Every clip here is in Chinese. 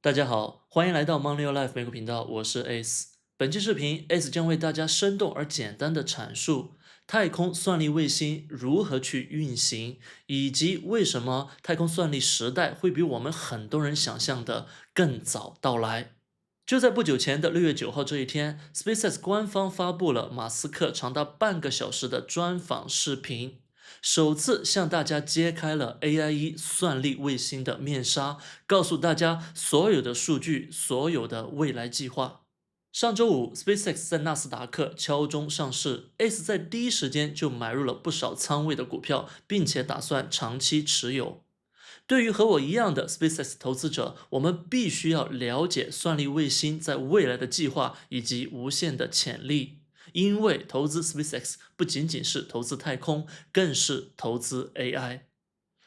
大家好，欢迎来到 Money Life 美股频道，我是 Ace。本期视频，Ace 将为大家生动而简单的阐述太空算力卫星如何去运行，以及为什么太空算力时代会比我们很多人想象的更早到来。就在不久前的6月9号这一天，SpaceX 官方发布了马斯克长达半个小时的专访视频，首次向大家揭开了 AIE 算力卫星的面纱，告诉大家所有的数据，所有的未来计划。上周五，SpaceX 在纳斯达克敲钟上市，Ace 在第一时间就买入了不少仓位的股票，并且打算长期持有。对于和我一样的 SpaceX 投资者，我们必须要了解算力卫星在未来的计划以及无限的潜力。因为投资 SpaceX 不仅仅是投资太空，更是投资 AI。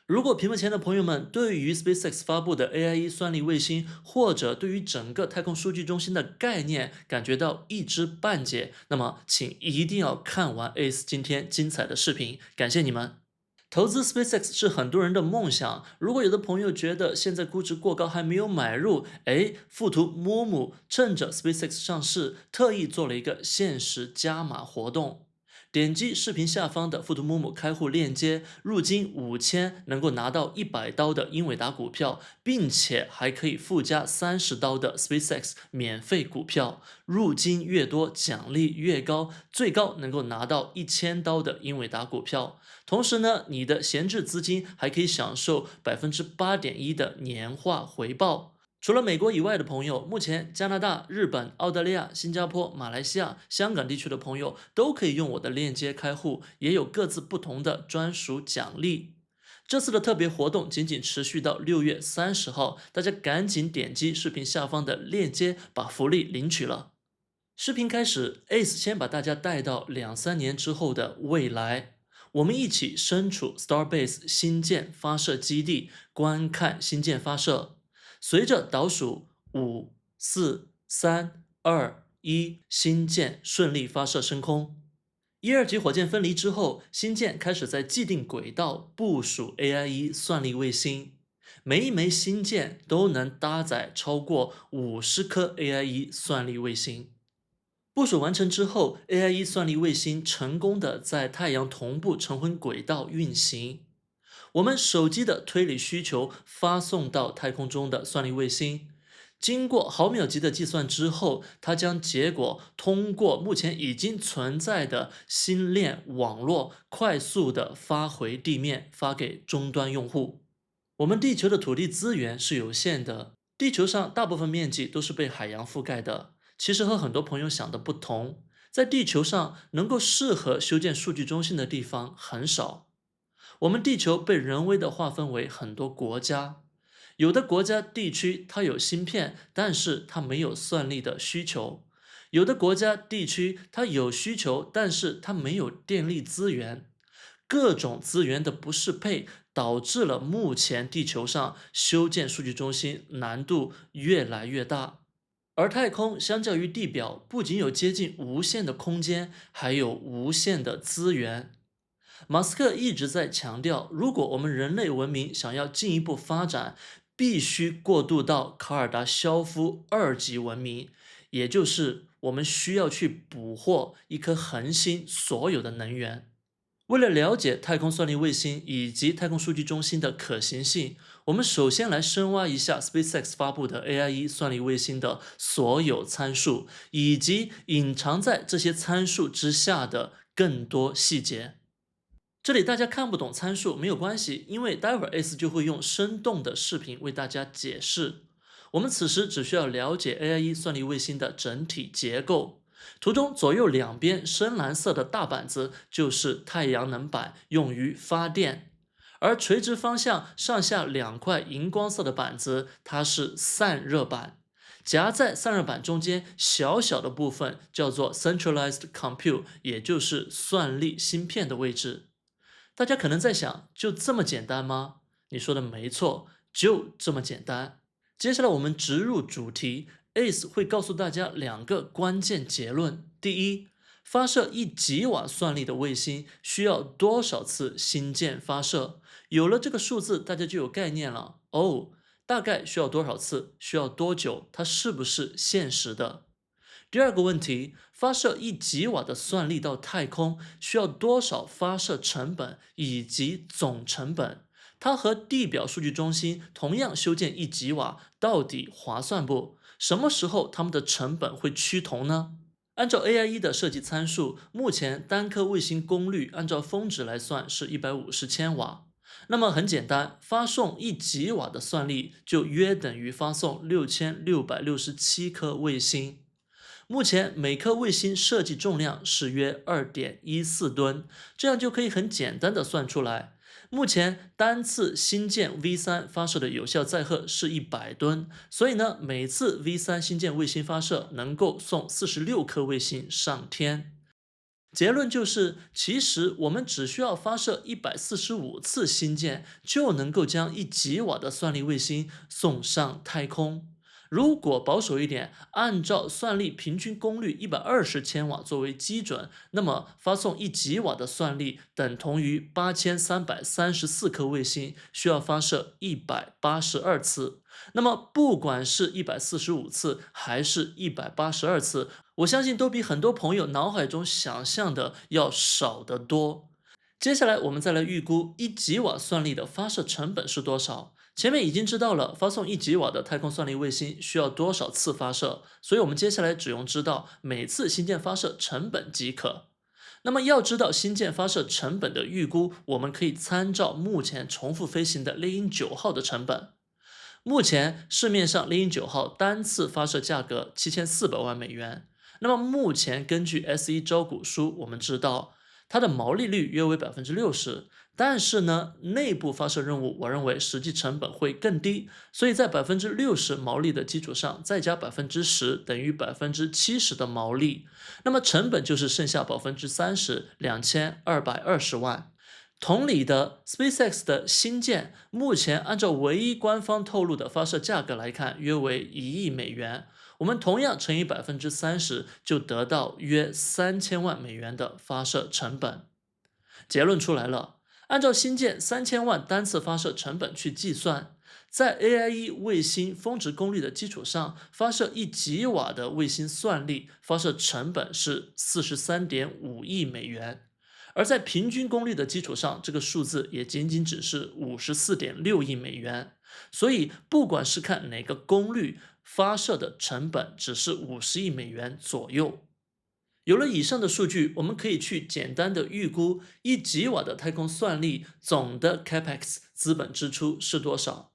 如果屏幕前的朋友们对于 SpaceX 发布的 AIE 算力卫星，或者对于整个太空数据中心的概念感觉到一知半解，那么请一定要看完 Ace 今天精彩的视频，感谢你们。投资 SpaceX 是很多人的梦想。如果有的朋友觉得现在估值过高还没有买入，富途 Momo 趁着 SpaceX 上市，特意做了一个限时加码活动。点击视频下方的富途 Momo 开户链接，入金5000能够拿到100刀的英伟达股票，并且还可以附加30刀的 SpaceX 免费股票。入金越多，奖励越高，最高能够拿到1000刀的英伟达股票。同时呢，你的闲置资金还可以享受8.1%的年化回报。除了美国以外的朋友，目前加拿大、日本、澳大利亚、新加坡、马来西亚、香港地区的朋友都可以用我的链接开户，也有各自不同的专属奖励。这次的特别活动仅仅持续到6月30号，大家赶紧点击视频下方的链接，把福利领取了。视频开始，Ace 先把大家带到2-3年之后的未来，我们一起身处 Starbase 星舰发射基地，观看星舰发射。随着倒数5、4、3、2、1，星舰顺利发射升空。1、2级火箭分离之后，星舰开始在既定轨道部署 AIE 算力卫星。每一枚星舰都能搭载超过50颗 AIE 算力卫星。部署完成之后 ，AIE 算力卫星成功的在太阳同步晨昏轨道运行。我们手机的推理需求发送到太空中的算力卫星，经过毫秒级的计算之后，它将结果通过目前已经存在的星链网络快速的发回地面，发给终端用户。我们地球的土地资源是有限的，地球上大部分面积都是被海洋覆盖的。其实和很多朋友想的不同，在地球上能够适合修建数据中心的地方很少。我们地球被人为的划分为很多国家，有的国家地区它有芯片，但是它没有算力的需求；有的国家地区它有需求，但是它没有电力资源。各种资源的不适配，导致了目前地球上修建数据中心难度越来越大。而太空相较于地表，不仅有接近无限的空间，还有无限的资源。马斯克一直在强调，如果我们人类文明想要进一步发展，必须过渡到卡尔达肖夫2级文明，也就是我们需要去捕获一颗恒星所有的能源。为了了解太空算力卫星以及太空数据中心的可行性，我们首先来深挖一下 SpaceX 发布的 AIE 算力卫星的所有参数，以及隐藏在这些参数之下的更多细节。这里大家看不懂参数没有关系，因为待会儿 Ace 就会用生动的视频为大家解释。我们此时只需要了解 AIE 算力卫星的整体结构。图中左右两边深蓝色的大板子就是太阳能板，用于发电；而垂直方向上下两块荧光色的板子，它是散热板。夹在散热板中间小小的部分叫做 Centralized Compute， 也就是算力芯片的位置。大家可能在想，就这么简单吗？你说的没错，就这么简单。接下来我们直入主题 ，Ace 会告诉大家2个关键结论。第一，发射1吉瓦算力的卫星需要多少次星舰发射？有了这个数字，大家就有概念了。大概需要多少次？需要多久？它是不是现实的？第二个问题，发射1吉瓦的算力到太空需要多少发射成本以及总成本？它和地表数据中心同样修建1吉瓦，到底划算不？什么时候它们的成本会趋同呢？按照 AIE 的设计参数，目前单颗卫星功率按照峰值来算是150千瓦。那么很简单，发送1吉瓦的算力就约等于发送6667颗卫星。目前每颗卫星设计重量是约2.14吨，这样就可以很简单的算出来。目前单次星舰 V3 发射的有效载荷是100吨，所以呢，每次 V3 星舰卫星发射能够送46颗卫星上天。结论就是，其实我们只需要发射145次星舰，就能够将1吉瓦的算力卫星送上太空。如果保守一点，按照算力平均功率120千瓦作为基准，那么发送1吉瓦的算力等同于8334颗卫星，需要发射182次。那么不管是145次还是182次，我相信都比很多朋友脑海中想象的要少得多。接下来我们再来预估1吉瓦算力的发射成本是多少。前面已经知道了发送1吉瓦的太空算力卫星需要多少次发射，所以我们接下来只用知道每次星舰发射成本即可。那么要知道星舰发射成本的预估，我们可以参照目前重复飞行的猎鹰9号的成本。目前市面上猎鹰9号单次发射价格7400万美元。那么目前根据 S1 招股书，我们知道它的毛利率约为60%，但是呢，内部发射任务我认为实际成本会更低，所以在60%毛利的基础上再加10%，等于70%的毛利，那么成本就是剩下30%，2220万。同理的 ，SpaceX 的星舰目前按照唯一官方透露的发射价格来看，约为1亿美元。我们同样乘以30%，就得到约3000万美元的发射成本。结论出来了，按照星舰3000万单次发射成本去计算，在 AIE 卫星峰值功率的基础上，发射1吉瓦的卫星算力发射成本是43.5亿美元。而在平均功率的基础上，这个数字也仅仅只是54.6亿美元。所以不管是看哪个功率，发射的成本只是50亿美元左右。有了以上的数据，我们可以去简单的预估1吉瓦的太空算力总的 Capex 资本支出是多少。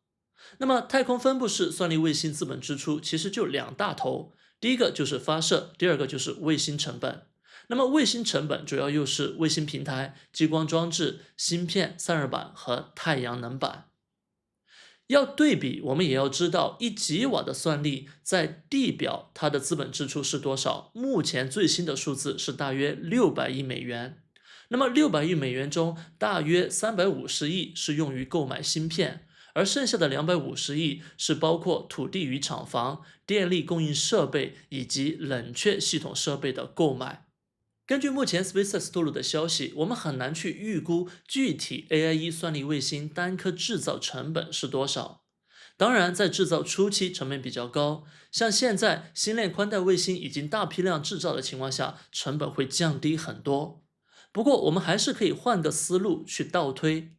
那么太空分布式算力卫星资本支出其实就2大头，第一个就是发射，第二个就是卫星成本。那么卫星成本主要又是卫星平台、激光装置、芯片、散热板和太阳能板。要对比，我们也要知道1吉瓦的算力在地表它的资本支出是多少。目前最新的数字是大约600亿美元。那么600亿美元中，大约350亿是用于购买芯片，而剩下的250亿是包括土地与厂房、电力供应设备以及冷却系统设备的购买。根据目前 SpaceX 透露的消息，我们很难去预估具体 AIE 算力卫星单颗制造成本是多少。当然，在制造初期成本比较高，像现在星链宽带卫星已经大批量制造的情况下，成本会降低很多。不过，我们还是可以换个思路去倒推。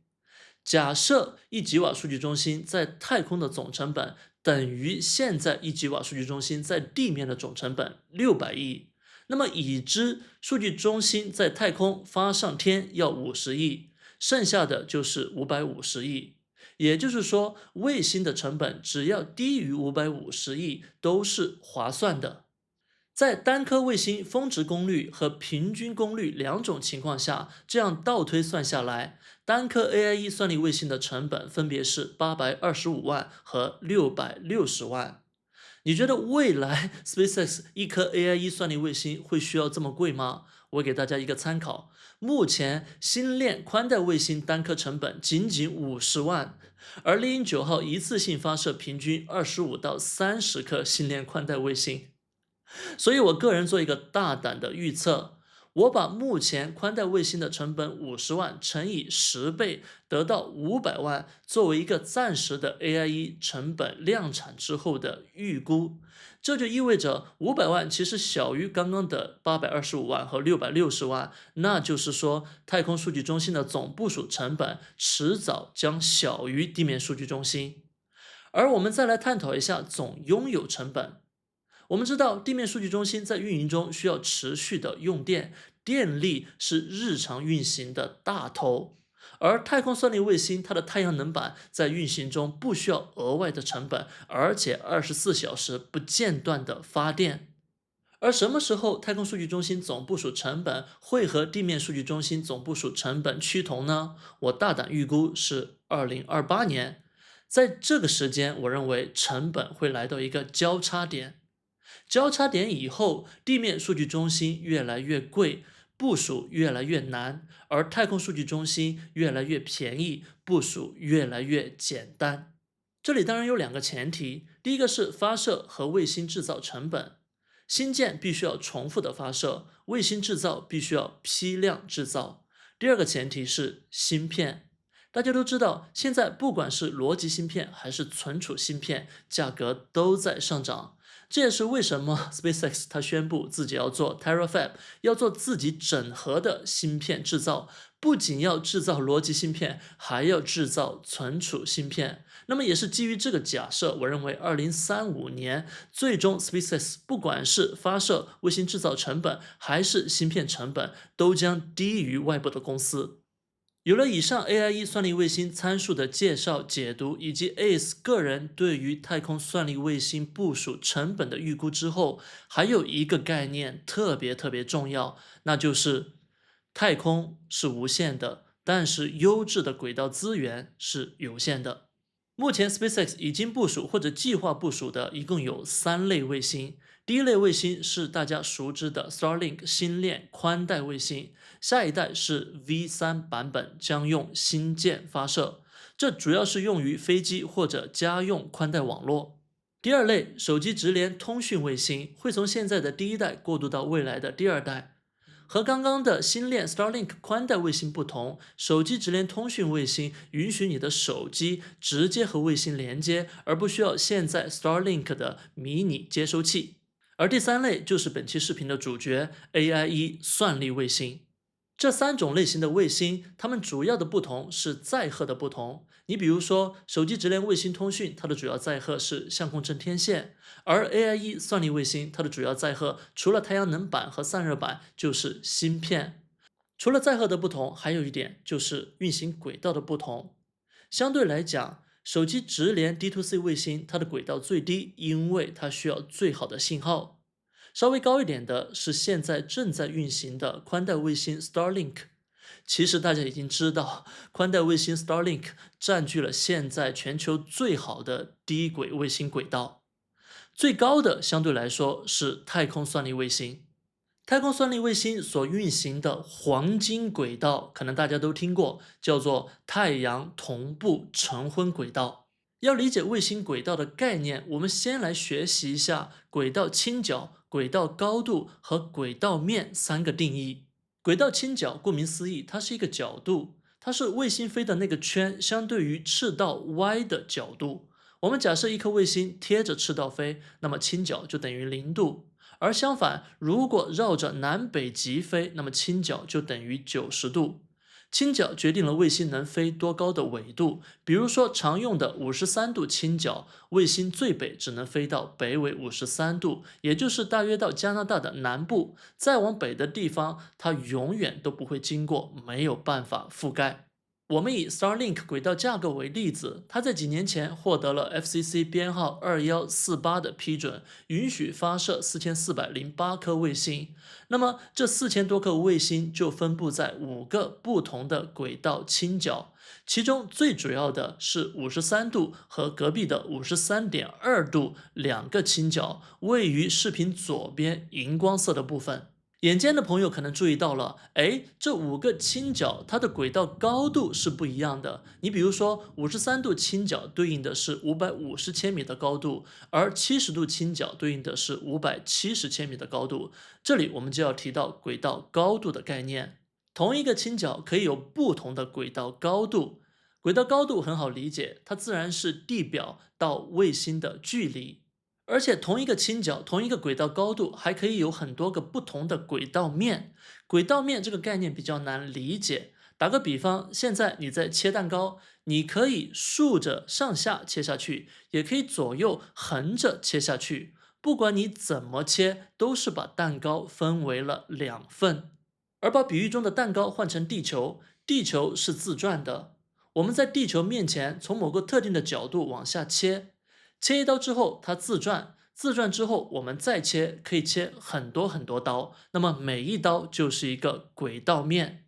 假设1吉瓦数据中心在太空的总成本等于现在1吉瓦数据中心在地面的总成本600亿。那么已知数据中心在太空发上天要50亿，剩下的就是550亿。也就是说，卫星的成本只要低于550亿都是划算的。在单颗卫星峰值功率和平均功率2种情况下，这样倒推算下来，单颗 AIE 算力卫星的成本分别是825万和660万。你觉得未来 SpaceX 一颗 AIE 算力卫星会需要这么贵吗？我给大家一个参考，目前星链宽带卫星单颗成本仅仅50万，而猎鹰9号一次性发射平均25到30颗星链宽带卫星。所以我个人做一个大胆的预测，我把目前宽带卫星的成本50万乘以10倍，得到500万，作为一个暂时的 AIE 成本量产之后的预估。这就意味着500万其实小于刚刚的825万和660万，那就是说太空数据中心的总部署成本迟早将小于地面数据中心。而我们再来探讨一下总拥有成本。我们知道地面数据中心在运营中需要持续的用电，电力是日常运行的大头。而太空算力卫星它的太阳能板在运行中不需要额外的成本，而且24小时不间断的发电。而什么时候太空数据中心总部署成本会和地面数据中心总部署成本趋同呢？我大胆预估是2028年。在这个时间，我认为成本会来到一个交叉点。交叉点以后，地面数据中心越来越贵，部署越来越难，而太空数据中心越来越便宜，部署越来越简单。这里当然有2个前提，第一个是发射和卫星制造成本，星舰必须要重复的发射，卫星制造必须要批量制造。第二个前提是芯片。大家都知道，现在不管是逻辑芯片还是存储芯片，价格都在上涨。这也是为什么 SpaceX 它宣布自己要做 Terafab， 要做自己整合的芯片制造，不仅要制造逻辑芯片，还要制造存储芯片。那么也是基于这个假设，我认为2035年最终 SpaceX 不管是发射、卫星制造成本还是芯片成本，都将低于外部的公司。有了以上 AIE 算力卫星参数的介绍解读，以及 ACE 个人对于太空算力卫星部署成本的预估之后，还有一个概念特别重要，那就是太空是无限的，但是优质的轨道资源是有限的。目前 SpaceX 已经部署或者计划部署的一共有3类卫星。第一类卫星是大家熟知的 Starlink 星链宽带卫星，下一代是 V3 版本，将用星舰发射，这主要是用于飞机或者家用宽带网络。第二类手机直连通讯卫星会从现在的第1代过渡到未来的第2代。和刚刚的星链 Starlink 宽带卫星不同，手机直连通讯卫星允许你的手机直接和卫星连接，而不需要现在 Starlink 的迷你接收器。而第3类就是本期视频的主角 AIE 算力卫星。这3种类型的卫星，它们主要的不同是载荷的不同。你比如说，手机直连卫星通讯，它的主要载荷是相控阵天线，而 AIE 算力卫星，它的主要载荷除了太阳能板和散热板，就是芯片。除了载荷的不同，还有一点就是运行轨道的不同。相对来讲，手机直连 D2C 卫星，它的轨道最低，因为它需要最好的信号。稍微高一点的是现在正在运行的宽带卫星 Starlink。其实大家已经知道，宽带卫星 Starlink 占据了现在全球最好的低轨卫星轨道。最高的相对来说是太空算力卫星。太空算力卫星所运行的黄金轨道，可能大家都听过，叫做太阳同步晨昏轨道。要理解卫星轨道的概念，我们先来学习一下轨道倾角、轨道高度和轨道面3个定义。轨道倾角顾名思义，它是一个角度，它是卫星飞的那个圈相对于赤道 Y 的角度。我们假设一颗卫星贴着赤道飞，那么倾角就等于0度。而相反，如果绕着南北极飞，那么倾角就等于90度。倾角决定了卫星能飞多高的纬度，比如说常用的53度倾角，卫星最北只能飞到北纬53度，也就是大约到加拿大的南部，再往北的地方它永远都不会经过，没有办法覆盖。我们以 Starlink 轨道架构为例子，它在几年前获得了 FCC 编号2148的批准，允许发射4408颗卫星。那么这4000多颗卫星就分布在5个不同的轨道倾角，其中最主要的是53度和隔壁的53.2度2个倾角，位于视频左边荧光色的部分。眼尖的朋友可能注意到了，哎，这五个倾角它的轨道高度是不一样的。你比如说53度倾角对应的是550千米的高度，而70度倾角对应的是570千米的高度。这里我们就要提到轨道高度的概念。同一个倾角可以有不同的轨道高度。轨道高度很好理解，它自然是地表到卫星的距离。而且同一个倾角、同一个轨道高度，还可以有很多个不同的轨道面。轨道面这个概念比较难理解。打个比方，现在你在切蛋糕，你可以竖着上下切下去，也可以左右横着切下去。不管你怎么切，都是把蛋糕分为了两份。而把比喻中的蛋糕换成地球，地球是自转的。我们在地球面前从某个特定的角度往下切，切一刀之后它自转，自转之后我们再切，可以切很多很多刀，那么每一刀就是一个轨道面。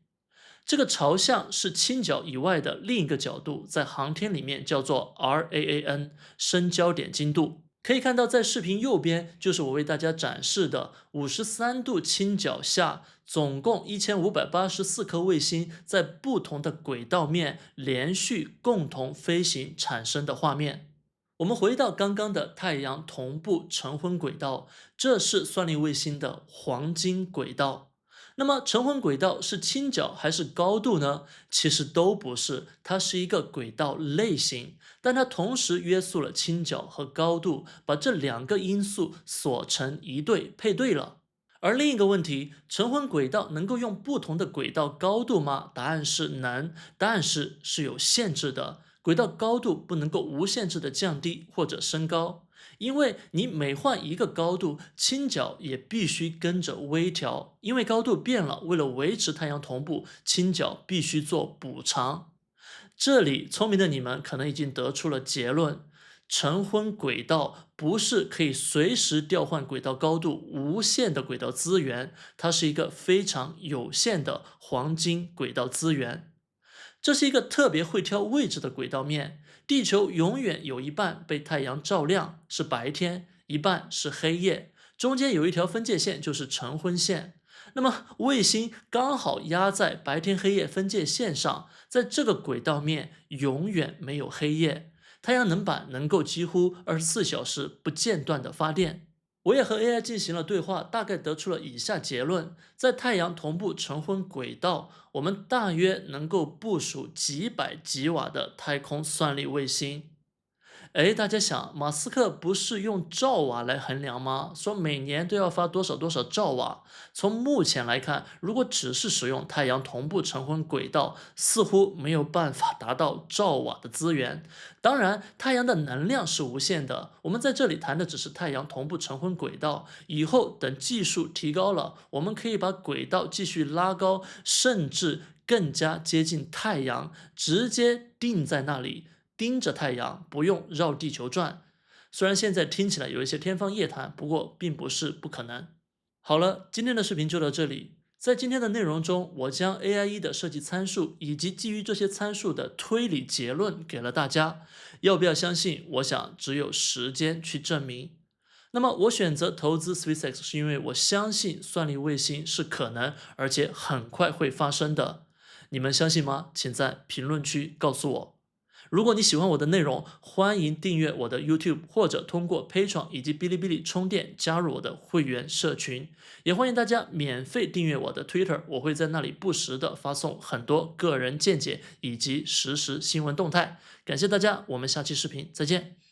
这个朝向是倾角以外的另一个角度，在航天里面叫做 RAAN 深焦点精度。可以看到，在视频右边就是我为大家展示的53度倾角下，总共1584颗卫星在不同的轨道面连续共同飞行产生的画面。我们回到刚刚的太阳同步晨昏轨道，这是算力卫星的黄金轨道。那么晨昏轨道是倾角还是高度呢？其实都不是，它是一个轨道类型，但它同时约束了倾角和高度，把这两个因素锁成一对，配对了。而另一个问题，晨昏轨道能够用不同的轨道高度吗？答案是能，答案是有限制的。轨道高度不能够无限制的降低或者升高，因为你每换一个高度，倾角也必须跟着微调，因为高度变了，为了维持太阳同步，倾角必须做补偿。这里聪明的你们可能已经得出了结论：晨昏轨道不是可以随时调换轨道高度、无限的轨道资源，它是一个非常有限的黄金轨道资源。这是一个特别会挑位置的轨道面，地球永远有一半被太阳照亮，是白天，一半是黑夜，中间有一条分界线，就是晨昏线。那么卫星刚好压在白天黑夜分界线上，在这个轨道面永远没有黑夜，太阳能板能够几乎24小时不间断的发电。我也和 AI 进行了对话，大概得出了以下结论：在太阳同步晨昏轨道，我们大约能够部署几百吉瓦的太空算力卫星。哎，大家想，马斯克不是用兆瓦来衡量吗？说每年都要发多少多少兆瓦。从目前来看，如果只是使用太阳同步晨昏轨道，似乎没有办法达到兆瓦的资源。当然，太阳的能量是无限的。我们在这里谈的只是太阳同步晨昏轨道。以后等技术提高了，我们可以把轨道继续拉高，甚至更加接近太阳，直接定在那里。盯着太阳，不用绕地球转。虽然现在听起来有一些天方夜谭，不过并不是不可能。好了，今天的视频就到这里。在今天的内容中，我将 AIE 的设计参数以及基于这些参数的推理结论给了大家。要不要相信？我想只有时间去证明。那么我选择投资 SpaceX 是因为我相信算力卫星是可能而且很快会发生的。你们相信吗？请在评论区告诉我。如果你喜欢我的内容，欢迎订阅我的 YouTube 或者通过 Patreon 以及哔哩哔哩充电加入我的会员社群，也欢迎大家免费订阅我的 Twitter， 我会在那里不时的发送很多个人见解以及实时新闻动态。感谢大家，我们下期视频再见。